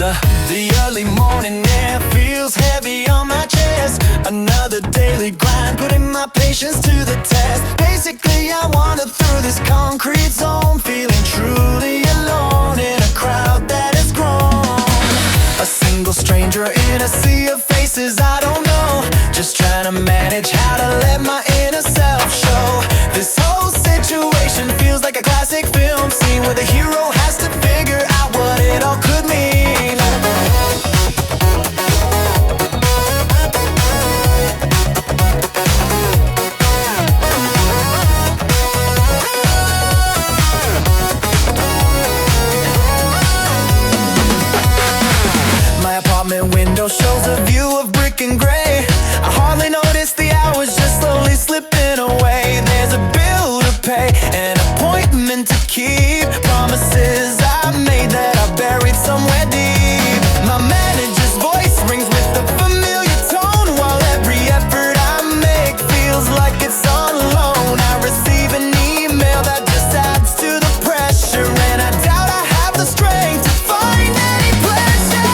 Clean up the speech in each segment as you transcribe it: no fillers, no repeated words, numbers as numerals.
The early morning air feels heavy on my chest. Another daily grind, putting my patience to the test. Basically I wander through this concrete zone, feeling truly alone in a crowd that has grown. A single stranger in a sea of faces I don't know, just trying to manage how to let my inner self show. This whole situation feels like a classic film scene where the hero has to figure out what it all could mean. My apartment window shows a view of brick and gray. I hardly notice the hours just slowly slipping away. There's a bill to pay, an appointment to keep, promises I made that I buried somewhere deep. My manager's voice rings with a familiar tone, while every effort I make feels like it's on loan. I receive an email that just adds to the pressure, and I doubt I have the strength to find any pleasure.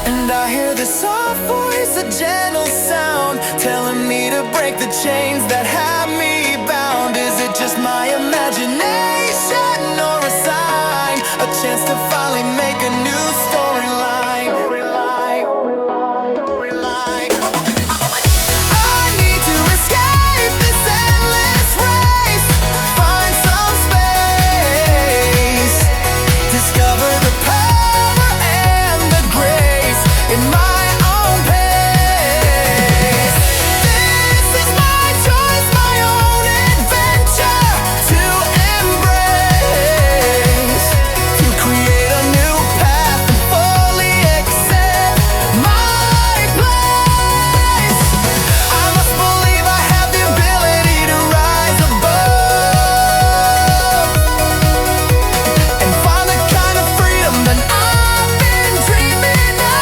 And I hear this soft voice, a gentle sound, telling me to break the chains that have me bound. Is it just my imagination or a sign? A chance to finally make a new storyline. I need to escape this endless race, find some space, discover the power and the grace in my own pace. This is my choice, my own adventure to embrace, to create a new path and fully accept my place. I must believe I have the ability to rise above and find the kind of freedom that I've been dreaming of.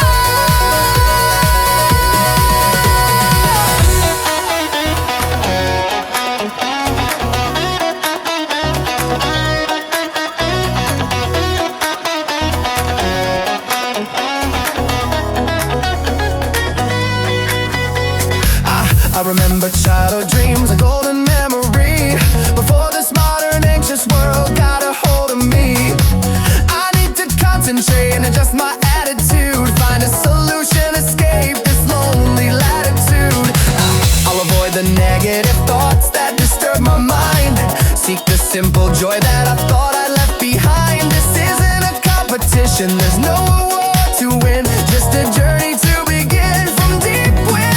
I remember childhood dreams, a golden memory, before this modern anxious world got a hold of me. I need to concentrate and adjust my attitude, find a solution, escape this lonely latitude. I'll avoid the negative thoughts that disturb my mind, seek the simple joy that I thought I left behind. This isn't a competition, there's no award to win, just a journey to begin from deep within.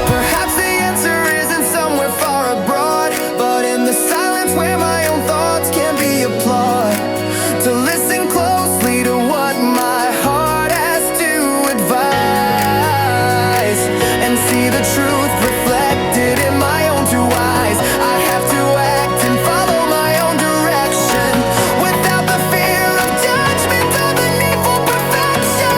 Perhaps the answer isn't somewhere far abroad, but in the silence where my own thoughts can be applauded. To listen closely to what my heart has to advise, and see the truth reflected in my own two eyes. I have to act and follow my own direction, without the fear of judgment or the need for perfection.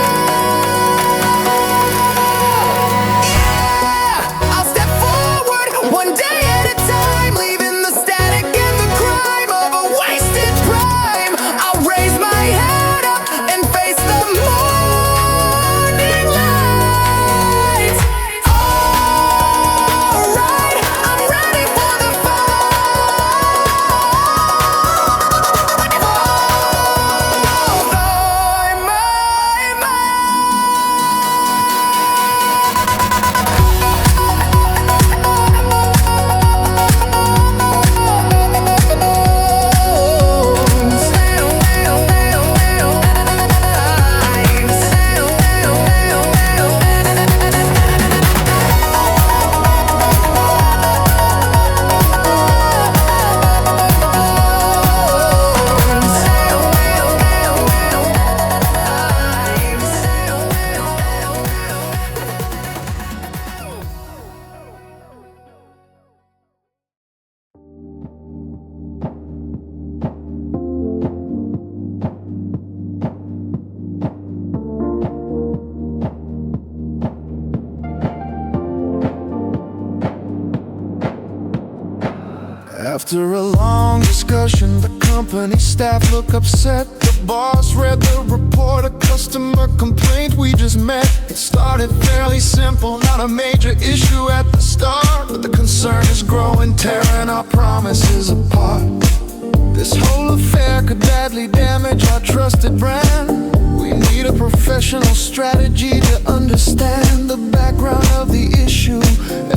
Yeah, I'll step forward one day at a time, leaving the static and the crime of a wasted prime. I'll raise my head up and face the morning light. Alright, I'm ready for the After a long discussion, the company staff look upset. The boss read the report, a customer complaint we just met. It started fairly simple, not a major issue at the start, but the concern is growing, tearing our promises apart. This whole affair could badly damage our trusted brand. We need a professional strategy to understand the background of the issue,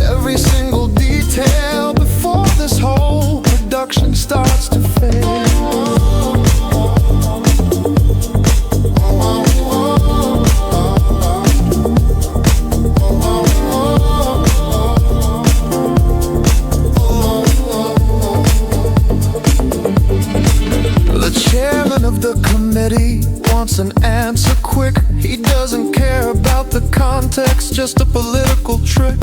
every single detail before this whole production starts to fail. Wants an answer quick. He doesn't care about the context, just a political trick.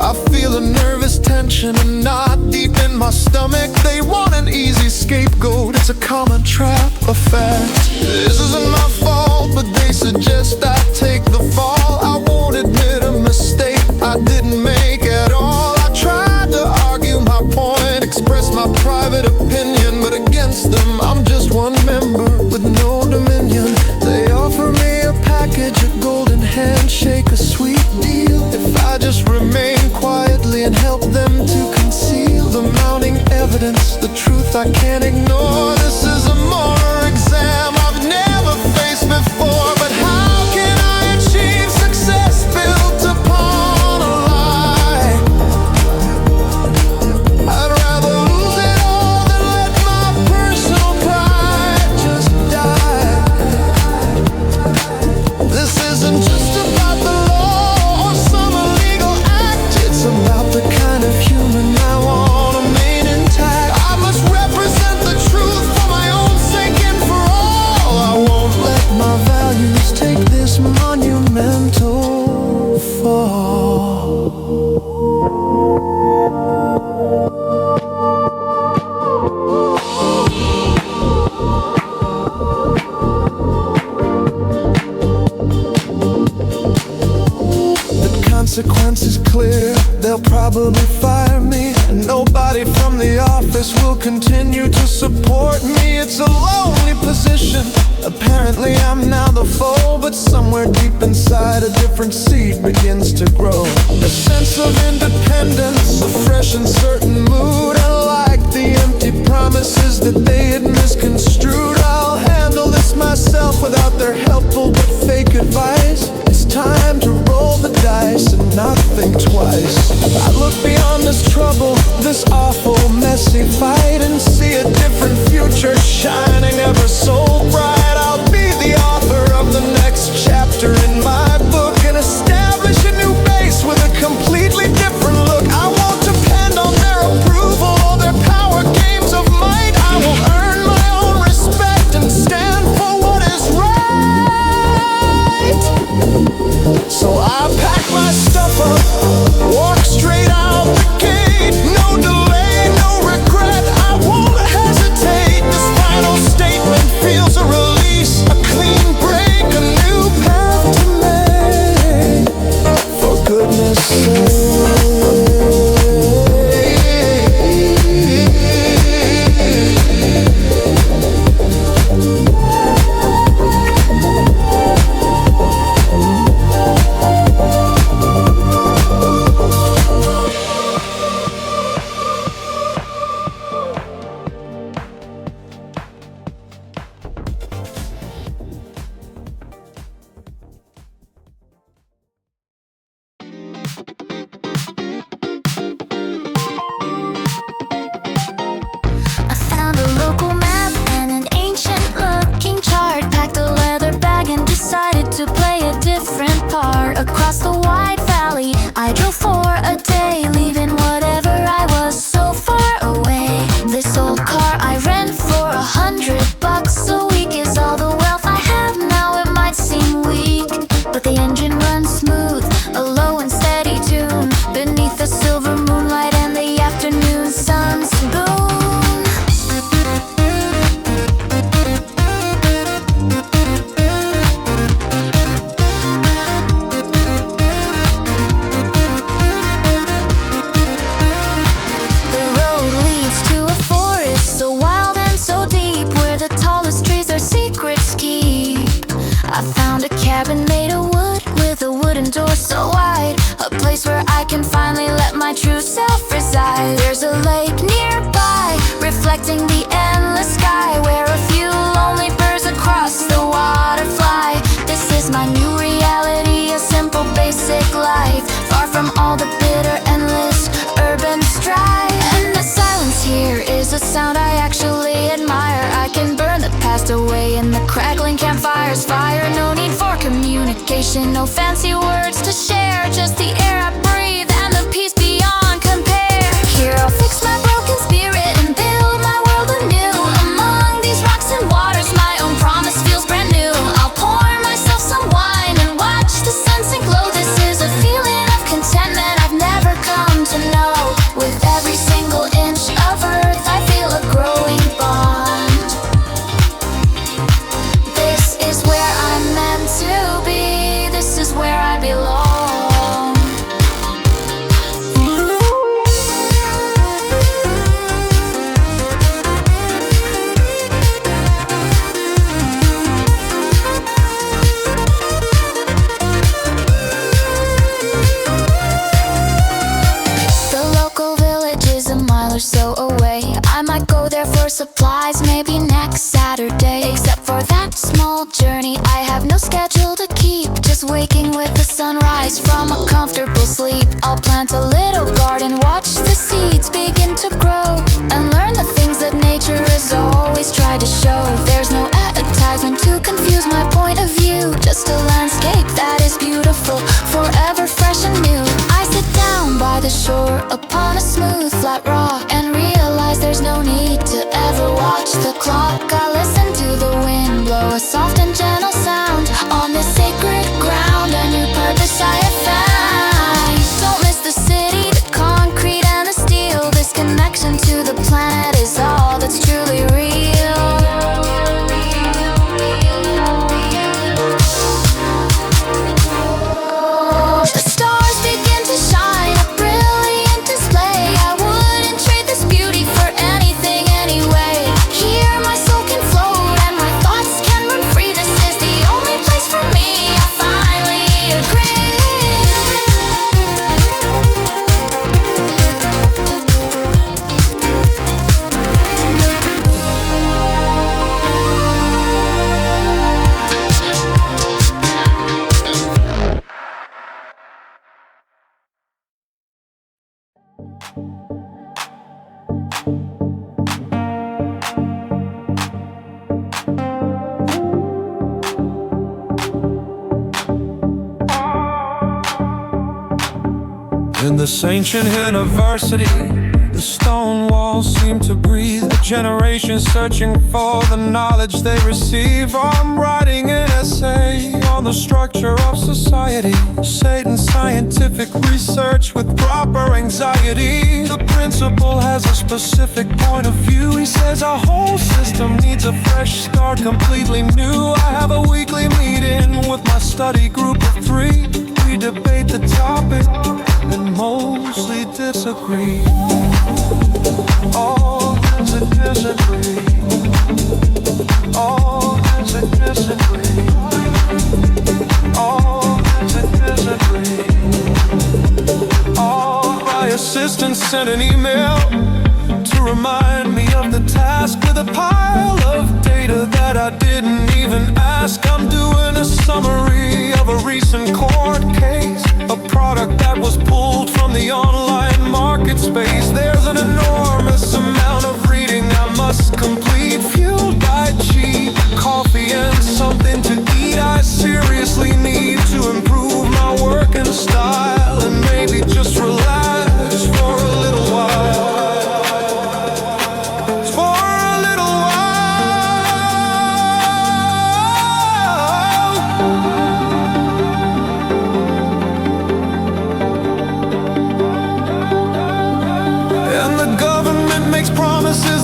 I feel a nervous tension, a knot deep in my stomach. They want an easy scapegoat, it's a common trap, a fact. This isn't my fault, but they suggest I take the fall. I won't admit a mistake I didn't make at all. I tried to argue my point, express my private opinion, but against them I'm just one member with no dominion. They offer me a package, a golden handshake, a sweet deal if I just remain quietly and help them to conceal the mounting evidence, the truth I can't ignore. This is a moral exam I've never faced before, but how can I achieve success built upon a lie? I'd rather lose it all than let my personal pride just die. This isn't just about the law or some illegal act. It's about the kind of human I want to remain intact. I must represent the truth for my own sake and for all. I won't let my values take this monumental fall. Consequence is clear, they'll probably fire me, and nobody from the office will continue to support me. It's a lonely position, apparently I'm now the foe, but somewhere deep inside a different seed begins to grow. A sense of independence, a fresh and certain mood, unlike the empty promises that they had misconstrued. I'll handle this myself without their helpful but fake advice. It's time to roll the dice and not think twice. I look beyond this trouble, this awful, messy fight, and see a different future shining ever so bright. I'll be the author of the next chapter in my book and establish a new base with a completely different look. I won't depend on their approval or their power games of might. I will earn my own respect and stand for what is right. So I pack my stuff up, walk straight out the gate. No delay, no regret, I won't hesitate. my true self resides. There's a lake nearby, reflecting the endless sky, where a few lonely birds across the water fly. This is my new reality, a simple basic life, far from all the bitter endless urban strife. And the silence here is a sound I actually admire. I can burn the past away in the crackling campfires. Fire, no need for communication, no fancy words to share, just the air I breathe and the peace beyond compare. Here I'll fix my broken spirit and build my world anew. Among these rocks and waters, my own promise feels brand new. I'll pour myself some wine and watch the sun sink low. This is a feeling of contentment I've never come to know. With every single inch of earth, I feel a growing bond. This is where I'm meant to be. This is where I belong. Or so away, I might go there for supplies, maybe next Saturday. Except for that small journey, I have no schedule to keep, just waking with the sunrise from a comfortable sleep. I'll plant a little garden, watch the seeds begin to grow, and learn the things that nature has always tried to show. There's no advertisement to confuse my point of view, just a landscape that is beautiful, forever fresh and new. I sit down by the shore upon a smooth flat rock and realize there's no need to ever watch the clock. I listen to the wind blow a soft and gentle sound on this sacred ground, a new purpose I have found. Don't miss the city, the concrete and the steel. This connection to the planet is all that's truly real. The stars begin to shine, a brilliant display. I wouldn't trade this beauty for anything anyway. Here my soul can float and my thoughts can run free. This is the only place for me, I finally agree. In this ancient university, the stone walls seem to breathe. A generation searching for the knowledge they receive. I'm writing an essay on the structure of society. Satan's scientific research with proper anxiety. The principal has a specific point of view. He says our whole system needs a fresh start, completely new. I have a weekly meeting with my study group of 3. We debate the topic and mostly disagree. All hands to disagree. All hands to disagree. All hands to disagree. All my assistant sent an email to remind me of the task with a pile of data that I didn't even ask. I'm doing a summary of a recent court case, a product that was pulled from the online market space. There's an enormous amount of reading I must complete, fueled by cheap coffee and something to eat. I seriously need to improve my working style and maybe just relax for a little while.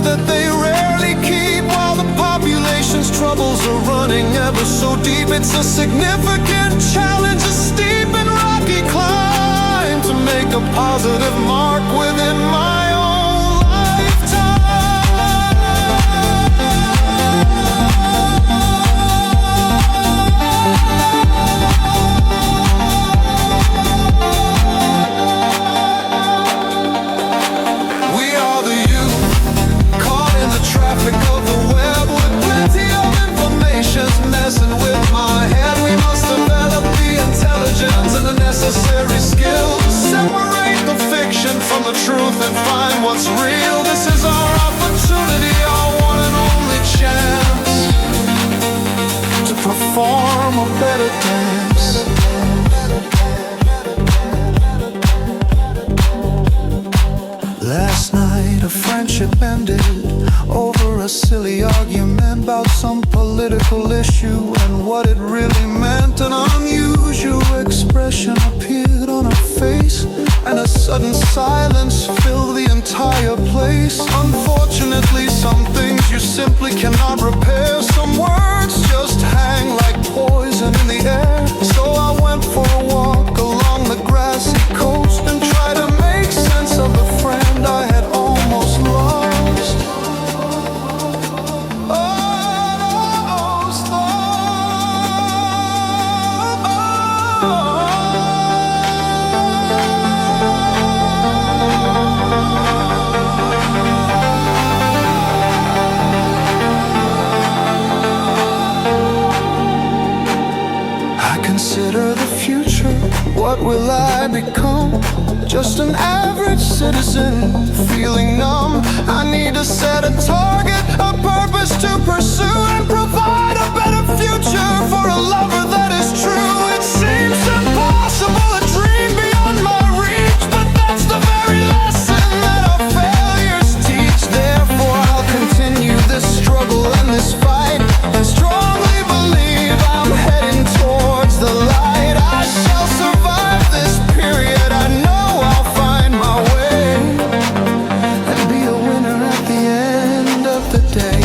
That they rarely keep, while the population's troubles are running ever so deep. It's a significant challenge, a steep and rocky climb to make a positive mark within my own lifetime. argument about some political issue and what it really meant. An unusual expression appeared on her face, and a sudden silence filled the entire place. Unfortunately, some things you simply cannot repair. Some words just hang like poison in the air. So I went for a walk along the grassy coast and tried to make sense of a friend I had almost lost. Consider the future, what will I become? Just an average citizen, feeling numb. I need to set a target, a purpose to pursue, and provide a better future for a lover that is true. It seems impossible, a dream beyond my reach, but that's the very lesson that our failures teach. Therefore I'll continue this struggle and this fight, and strongly believe I'm heading towards the light. I shall survive this period. I know I'll find my way and be a winner at the end of the day.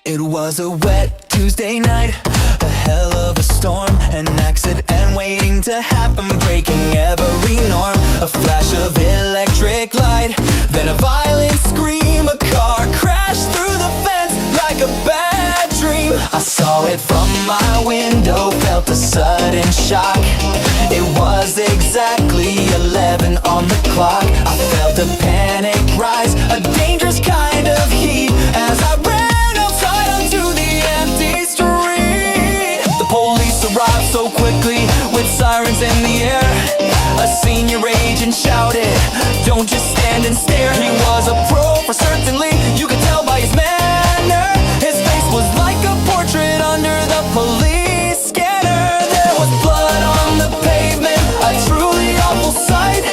It was a wet Tuesday night, a hell of a storm, an accident waiting to happen, breaking every norm. A flash of electric light, then a violent scream. A car crashed through the fence like a bad dream. I saw it from my window, felt a sudden shock. It was exactly 11 on the clock. I felt a panic rise, a dangerous kind of heat, as I ran to the empty street. The police arrived so quickly with sirens in the air. A senior agent shouted, "Don't just stand and stare." He was a pro for certainly, you could tell by his manner. His face was like a portrait under the police scanner. There was blood on the pavement, a truly awful sight,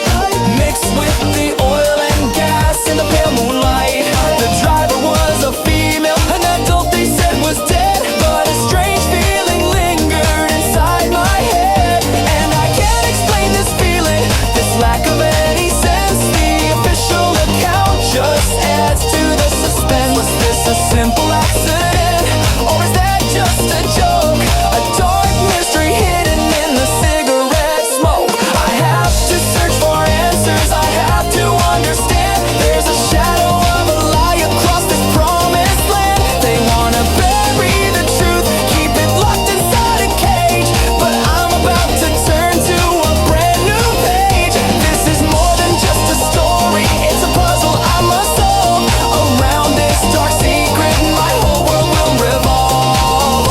mixed with the oil and gas in the pale moonlight. The driver was a female, an adult they said was dead, but a strange feeling lingered inside my head. And I can't explain this feeling, this lack of any sense. The official account just adds to the suspense. Was this a simple accident, or is that just a joke? A dark mystery hidden in the cigarette smoke. I have to search for answers, I have to understand. There's a shadow of a lie across this promised land. They wanna bury the truth, keep it locked inside a cage, but I'm about to turn to a brand new page. This is more than just a story, it's a puzzle I must solve. Around this dark secret, my whole world will revolve.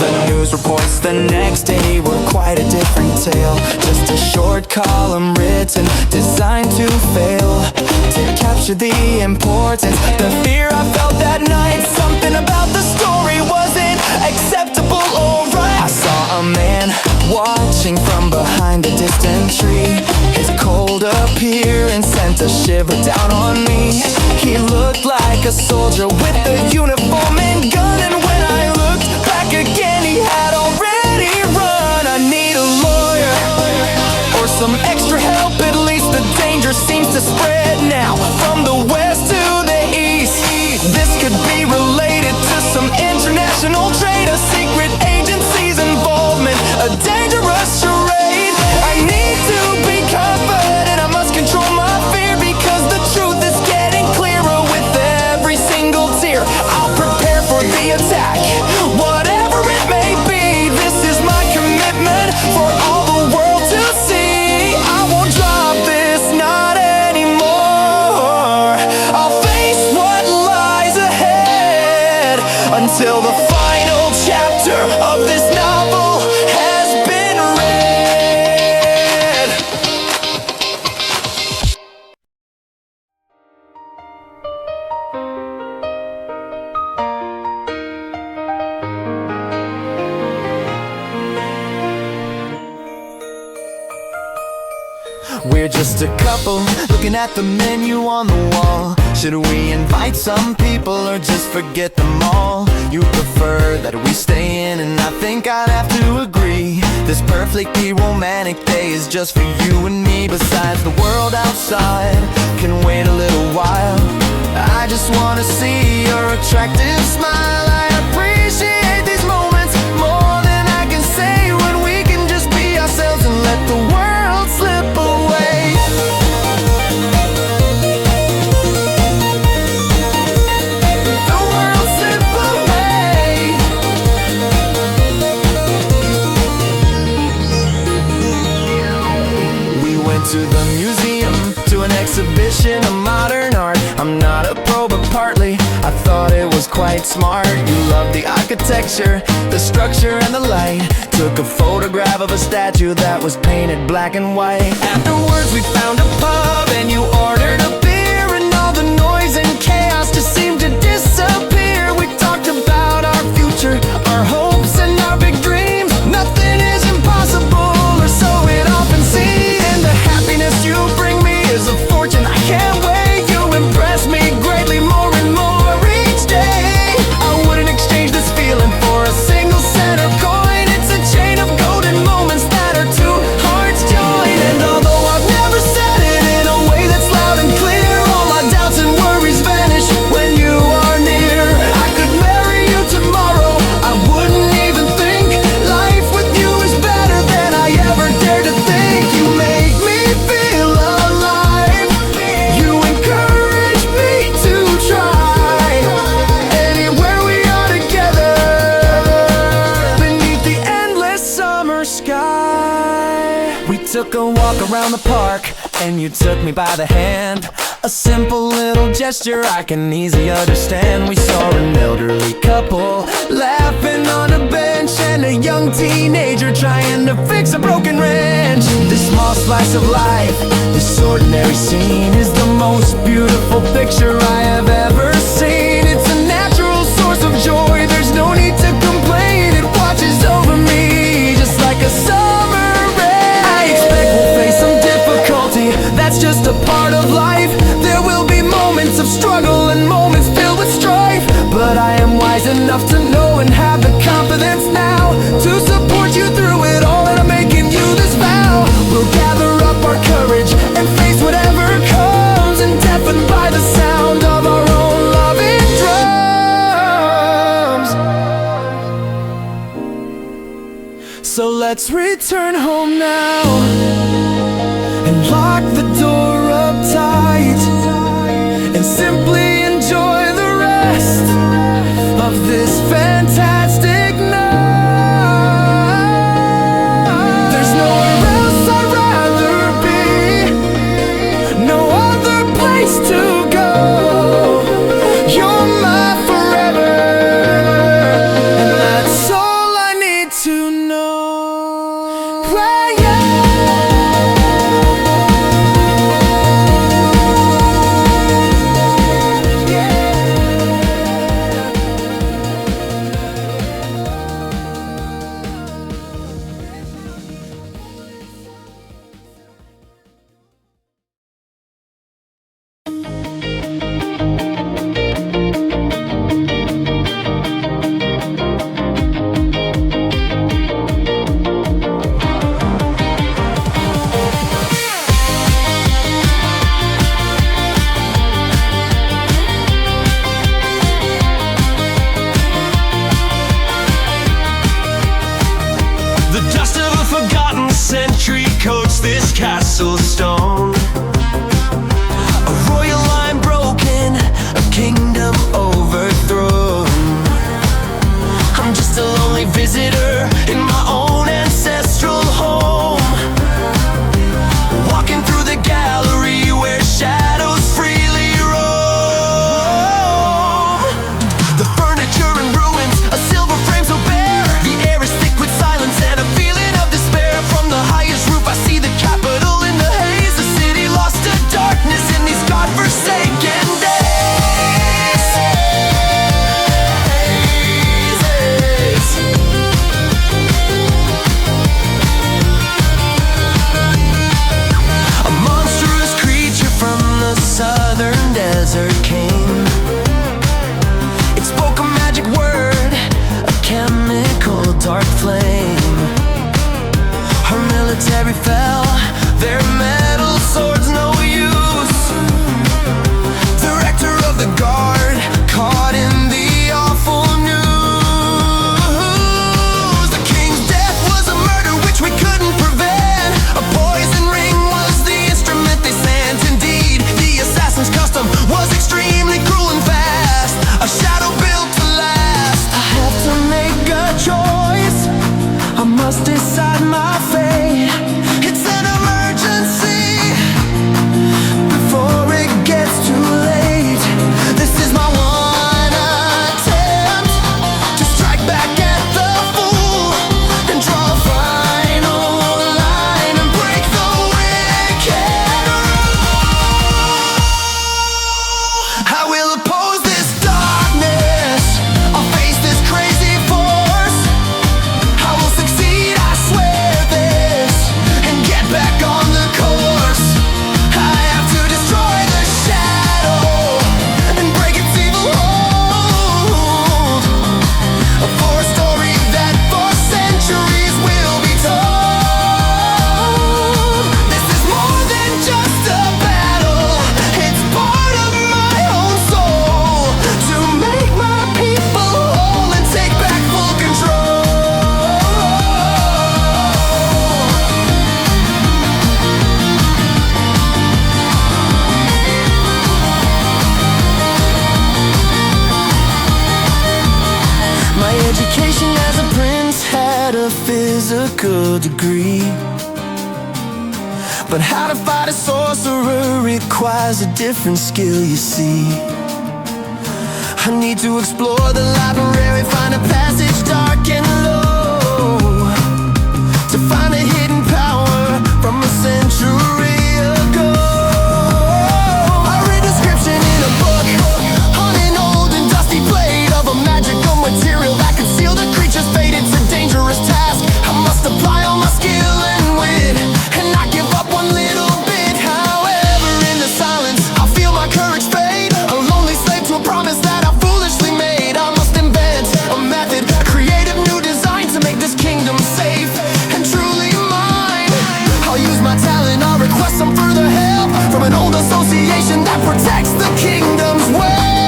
The news reports the next day were quite a different tale. Just a short column written, designed to fail, to capture the importance, the fear I felt that night. Something about the story wasn't acceptable or right. I saw a man watching from behind a distant tree. His cold appearance sent a shiver down on me. He looked like a soldier with a uniform and gun, and when I looked back again, he had already run. I need a lawyer or some extra help, at least the danger seems to spread now from the west to the east. This could be related to some international trade, a secret agency's involvement, a dangerous charade. I need to be confident, I must control my fear, because the truth is getting clearer with every single tear. I'll prepare for back. Whatever it may be, this is my commitment for all the world to see. I won't drop this, not anymore. I'll face what lies ahead until the final chapter of this novel has been read. We're just a couple looking at the menu on the wall. Should we invite some people or just forget them all? You prefer that we stay in, and I think I'd have to agree. This perfectly romantic day is just for you and me. Besides, the world outside can wait a little while. I just wanna see your attractive smile. I appreciate these moments more than I can say, when we can just be ourselves and let the world slip away. The world slip away. We went to the museum, to an exhibition of modern art. I'm not a pro, but partly I thought it was quite smart. You loved the architecture, the structure and the light. Took a photograph of a statue that was painted black and white. Afterwards we found a pub and you ordered a beer, and all the noise and chaos just seemed to disappear. We talked about our future, our hopes and our big dreams. Nothing is impossible, or so it often seems. And the happiness you bring me is a fortune I can't weigh. You impress me greatly more and more each day. I wouldn't exchange this feeling for a single cent or coin. It's a chain of golden moments that are two hearts joined. And although I've never said it in a way that's loud and clear, all my doubts and worries vanish when you are near. I could marry you tomorrow, I wouldn't even think. Life with you is better than I ever dared to think. You make me feel alive. You encourage me to try. Anywhere we are together, beneath the endless summer sky. We took a walk around the park and you took me by the hand. A simple little gesture I can easily understand. We saw an elderly couple laughing on a bench, and a young teenager trying to fix a broken wrench. This small slice of life, this ordinary scene, is the most beautiful picture I have ever seen. It's a natural source of joy, there's no need to complain. It watches over me just like a summer rain. I expect we'll face some difficulty, that's just a part of life. There will be moments of struggle and moments filled with strife, but I am wise enough to know and have the confidence now to support you through it all, and I'm making you this vow. We'll gather up our courage and face whatever comes, and deafened by the sound of our own loving drums. So let's return home now and lock the door up tight, and simply enjoy the rest of this fantastic night. There's nowhere else I'd rather be, no other place to go. You're my forever, and that's all I need to know. Yeah. castle stone. A royal line broken, a kingdom overthrown. education as a prince had a physical degree, but how to fight a sorcerer requires a different skill, you see. I need to explore the library, find a passage dark and low, to find a hidden power from a century ago. I read description in a book on an old and dusty blade of a magical material that could seal the creature's fate. It's a dangerous task. I must apply all my skill and wit and not give up one little bit. However, in the silence, I feel my courage fade. A lonely slave to a promise that I foolishly made. I must invent a method, a creative new design to make this kingdom safe and truly mine. I'll use my talent, I'll request some further help from an old association that protects the kingdom's wealth.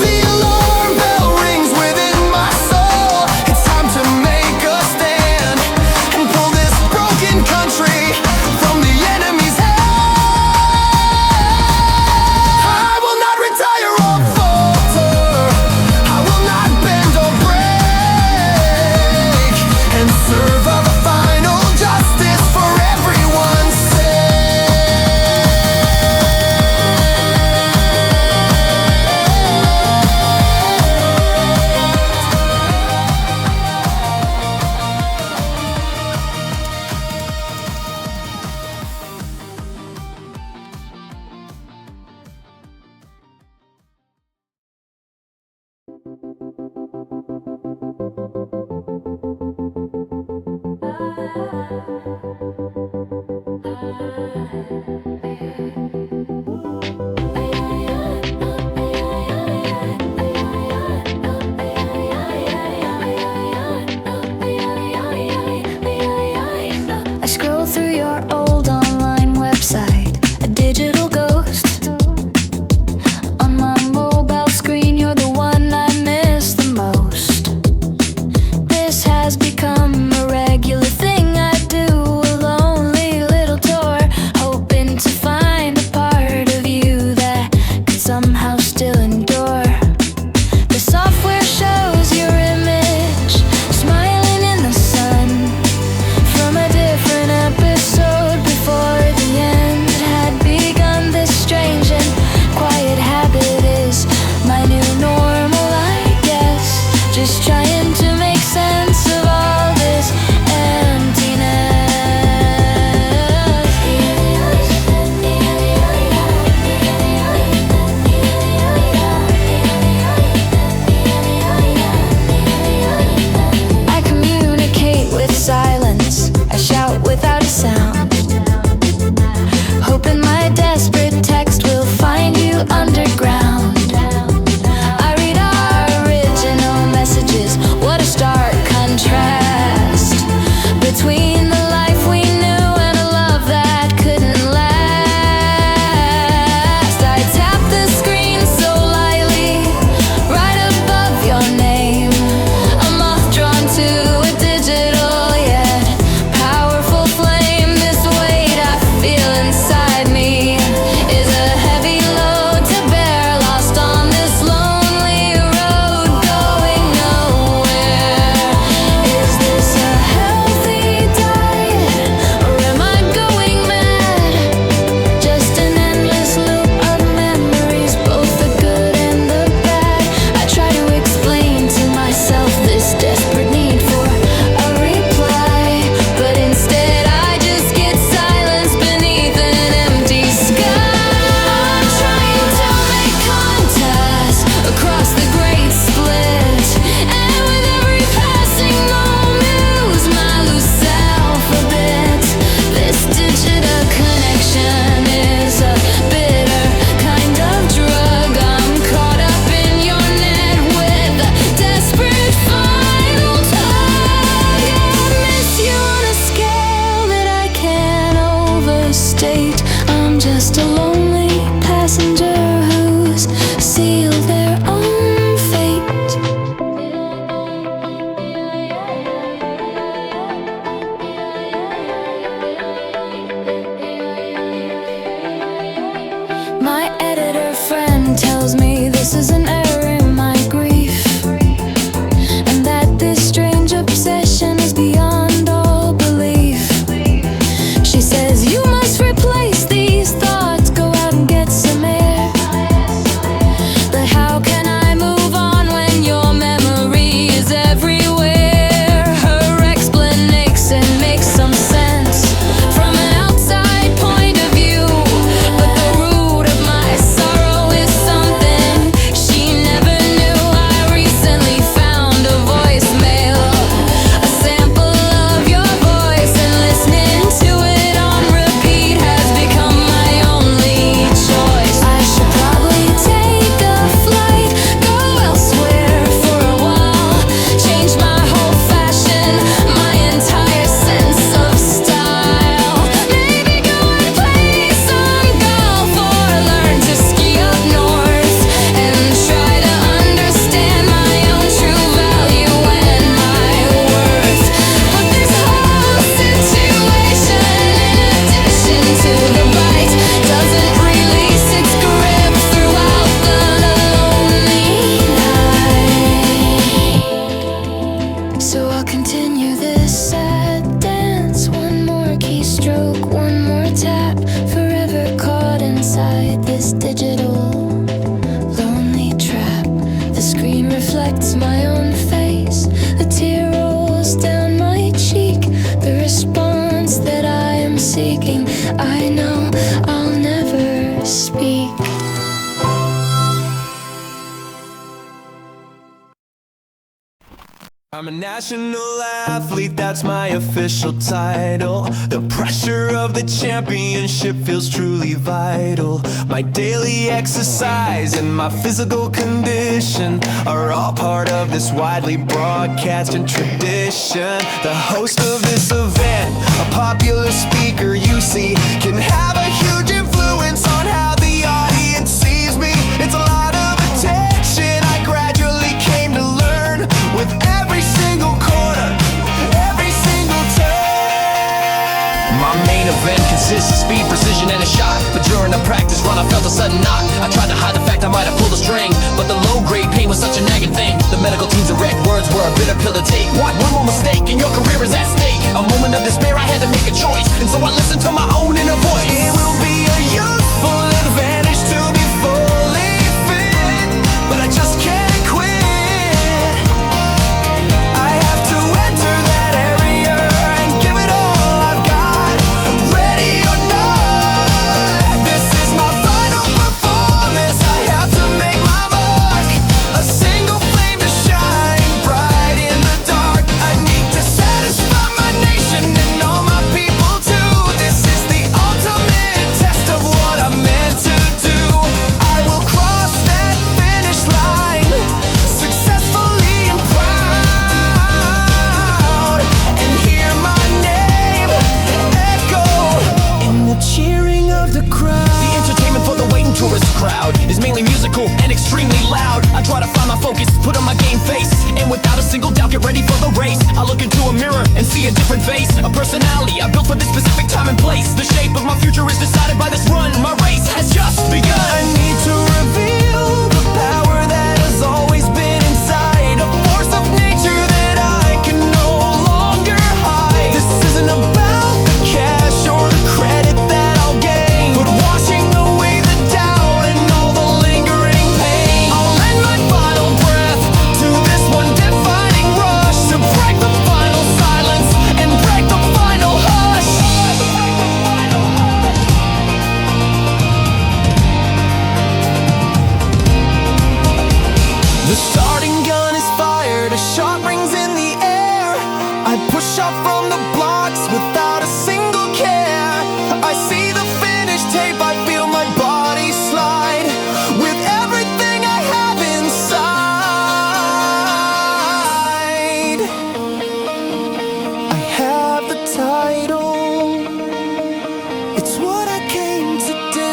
The alarm bell rings within my soul. It's time to make a stand and pull this broken country from the enemy's hand. I will not retire or falter. I will not bend or break, and serve a final justice for everyone's sake. I scroll through your old online website, a digital ghost. On my mobile screen, you're the one I miss the most. reflects my own face. The tear rolls down my cheek. The response that I am seeking, I know I'll never speak. I'm a national athlete, that's my official title. The pressure of the championship feels truly vital. My daily exercise and my physical condition are all part of this widely broadcasted tradition. The host of this event, a popular speaker you see, can have a huge influence on how the audience sees me. It's a lot of attention I gradually came to learn with every single quarter, every single turn. My main event consists of speed, precision, and a shot. But during the practice run, I felt a sudden knock. I tried to hide the fact I might have pulled a string, but the low-grade pain was such a nagging thing. The medical team's direct words were a bitter pill to take. One more mistake and your career is at stake. A moment of despair, I had to make a choice, and so I listened to my own inner voice. It will be a useful advantage to be fully fit, but I just can't quit. Crowd is mainly musical and extremely loud. I try to find my focus, put on my game face, and without a single doubt get ready for the race. I look into a mirror and see a different face, a personality I built for this specific time and place. The shape of my future is decided by this run. My race has just begun. I need to reveal the power that has always been inside, a force of nature that I can no longer hide. This isn't about the cash or the credit that I'll gain, but washing away the doubt. The starting gun is fired, a shot rings in the air. I push off from the blocks without a single care. I see the finish tape, I feel my body slide with everything I have inside. I have the title, it's what I came to do.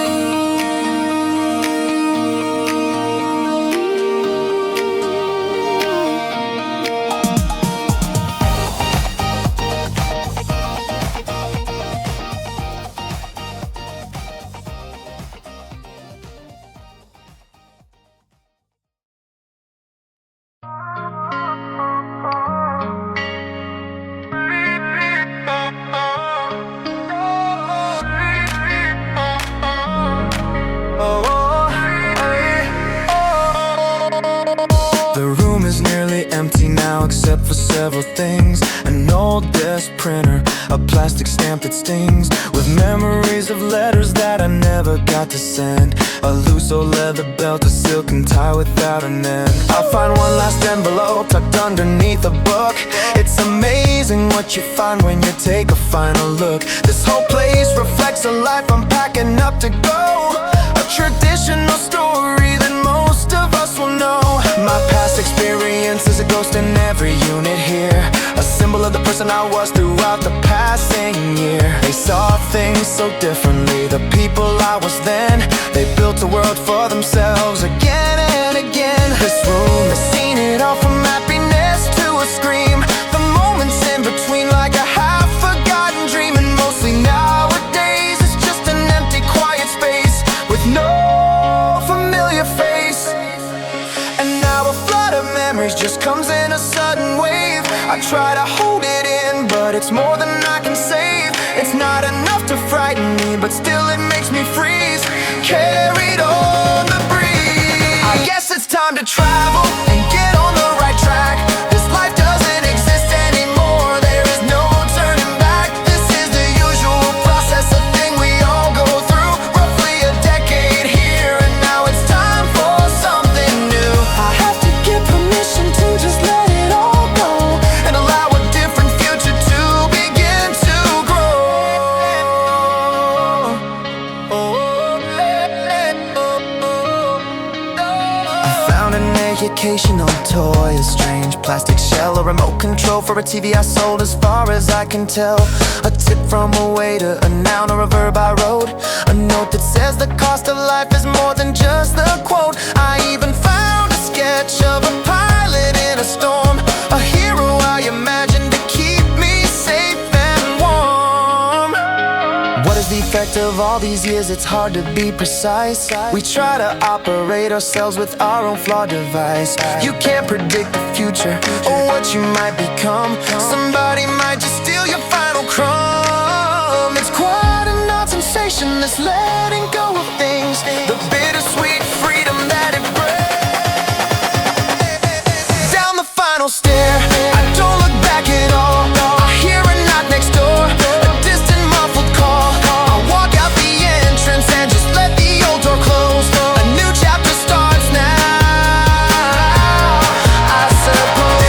The room is nearly empty now except for several things. An old desk printer, a plastic stamp that stings, with memories of letters that I never got to send. A loose old leather belt, a silken tie without an end. I'll find one last envelope tucked underneath a book. It's amazing what you find when you take a final look. This whole place reflects a life I'm packing up to go, a traditional story that most of us will know. My past experience is a ghost in every unit here, a symbol of the person I was throughout the passing year. They saw things so differently, the people I was then. They built a world for themselves again and again. This room has seen it all from happiness to a scream, the moments in between like a half-forgotten dream. And mostly nowadays it's just an empty, quiet space with no familiar face. And now a flood of memories just comes in a sudden wave. I try to hold it in, but it's more than I can save. It's not enough to frighten me, but still it makes me freeze. Carried on the breeze. I guess it's time to travel and get on the Found an educational toy, a strange plastic shell, a remote control for a TV I sold. As far as I can tell, a tip from a waiter, a noun or a verb I wrote, a note that says the cost of life is more than just the quote. I even found a sketch of a pilot in a storm, a hero I imagined to keep me safe and warm. What is the effect of all these years? It's hard to be precise. We try to operate ourselves with our own flawed device. You can't predict the future or what you might become. Somebody might just steal your final crumb. It's quite an odd sensation, this letting go of things, the bittersweet freedom that it brings. Down the final stair, I don't look back at all. I hear a knock next door, a distant muffled call. I walk out the entrance and just let the old door close. A new chapter starts now, I suppose.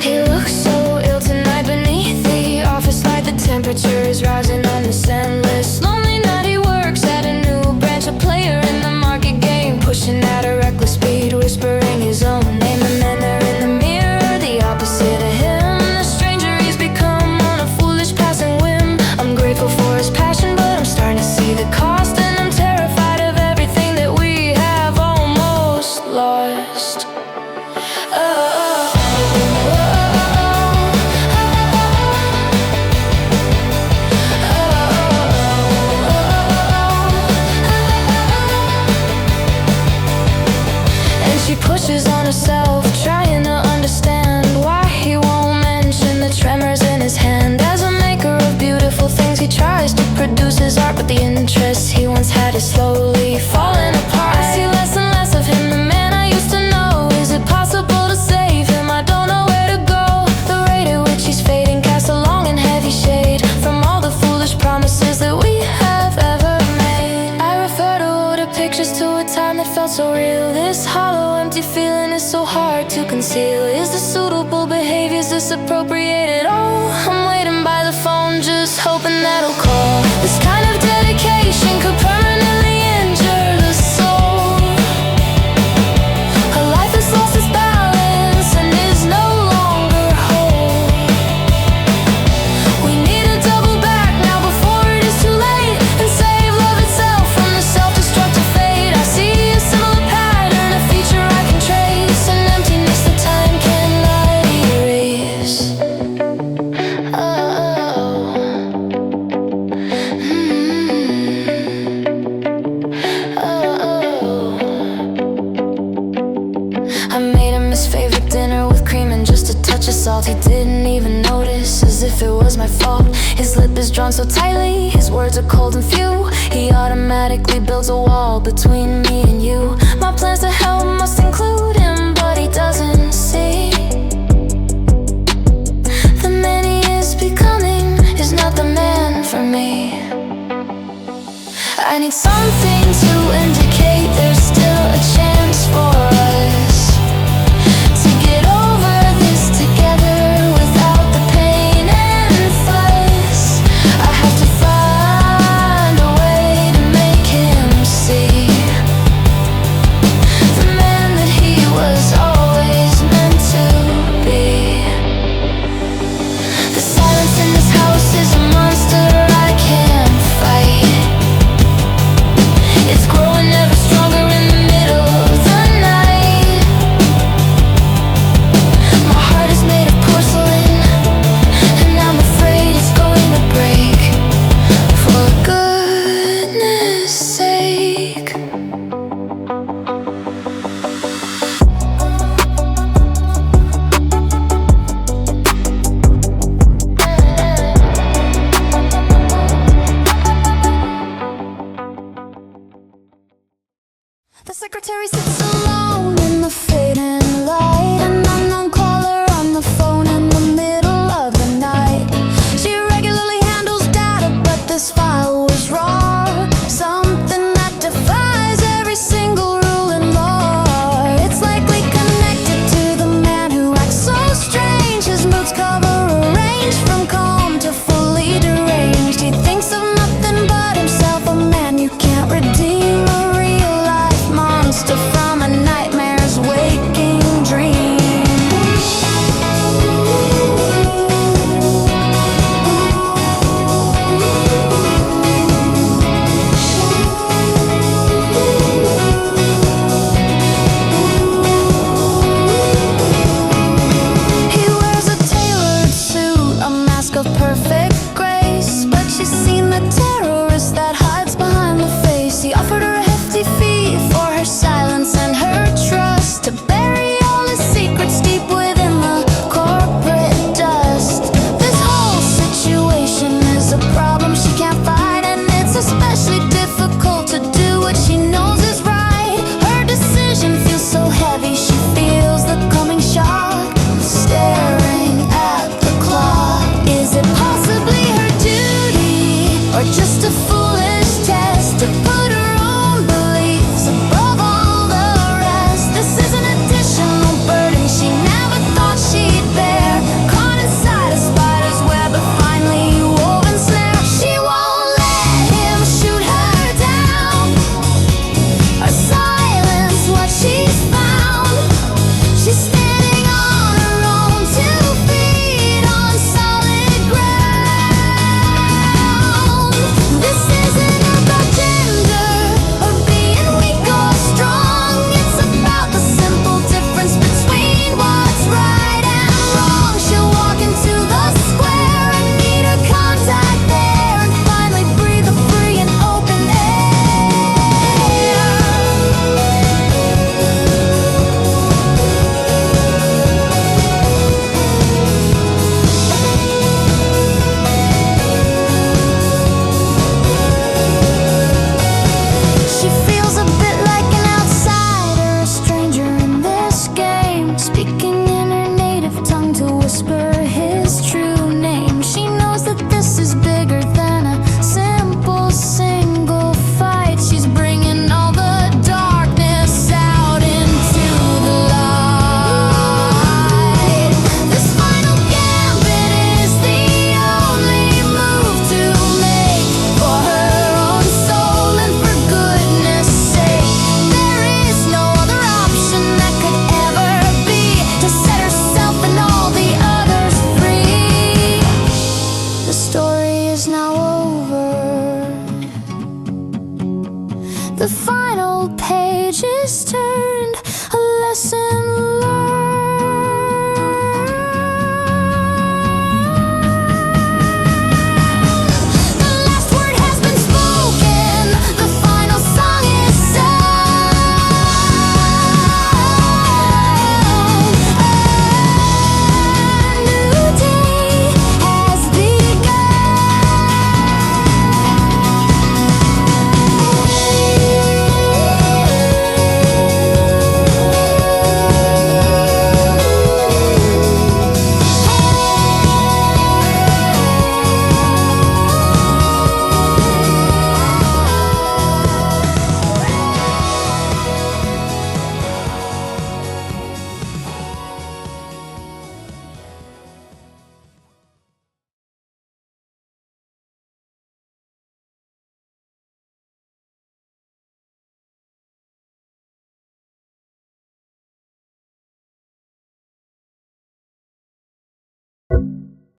He looks so ill tonight beneath the office light. The temperature is rising on this endless lonely night. He works at a new branch, a player in the market game, pushing at a reckless speed, whispering his own name. And then they're in the mirror, the opposite of him, the stranger he's become on a foolish passing whim. I'm grateful for his passion, but I'm starting to see the cost, and I'm terrified of everything that we have almost lost. She pushes on herself, trying to understand why he won't mention the tremors in his hand. As a maker of beautiful things, he tries to produce his art, but the interest he once had is slowly falling apart. I see less and less of him, the man I used to know. Is it possible to save him? I don't know where to go. The rate at which he's fading casts a long and heavy shade from all the foolish promises that we have ever made. I refer to older pictures, to a time that felt so real. This hollow, empty feeling is so hard to conceal. Is this suitable behavior? Is this appropriate at all? I'm waiting by the phone, just hoping that he'll call. This kind of dedication could permanently injure the soul. Her life has lost its balance and is no longer whole. We need to double back now before it is too late, and save love itself from the self-destructive fate. I see a similar pattern, a feature I can trace, an emptiness that time cannot erase. I made him his favorite dinner with cream and just a touch of salt. He didn't even notice, as if it was my fault. His lip is drawn so tightly, his words are cold and few. He automatically builds a wall between me and you. My plans to help must include him, but he doesn't see. The man he is becoming is not the man for me. I need something to indicate there's still a chance for us to get over this together without the pain and fuss. I have to find a way to make him see. cemetery sits alone in the fading light.